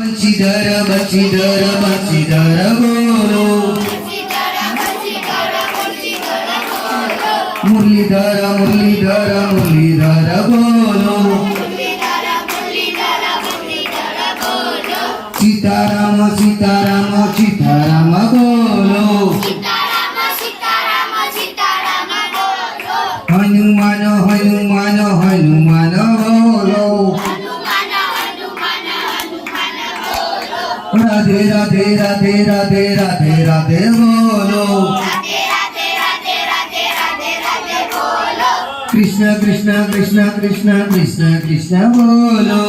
बंशीधर बंशीधर बंशीधर बोलो मुरलीधर मुरलीधर मुरलीधर बोलो सीताराम सीताराम सीताराम बोलो हनुमान हनुमान हनुमान बोलो राधे राधे राधे राधे राधे राधे बोलो कृष्ण कृष्ण कृष्ण कृष्ण कृष्ण कृष्ण बोलो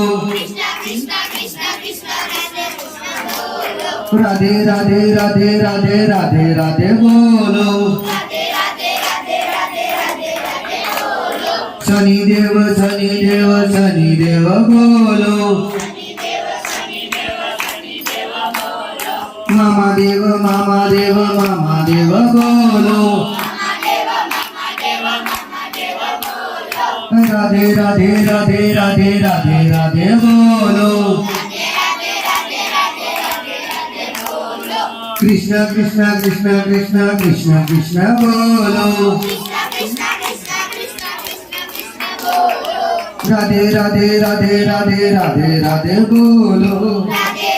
राधे राधे राधे राधे राधे राधे बोलो शनि देव शनि देव शनि देव बोलो मामा देव मामा देव मामा देव बोलो राधे राधे राधे राधे राधे राधे बोलो कृष्ण कृष्ण कृष्ण कृष्ण कृष्ण कृष्ण बोलो राधे राधे राधे राधे राधे राधे बोलो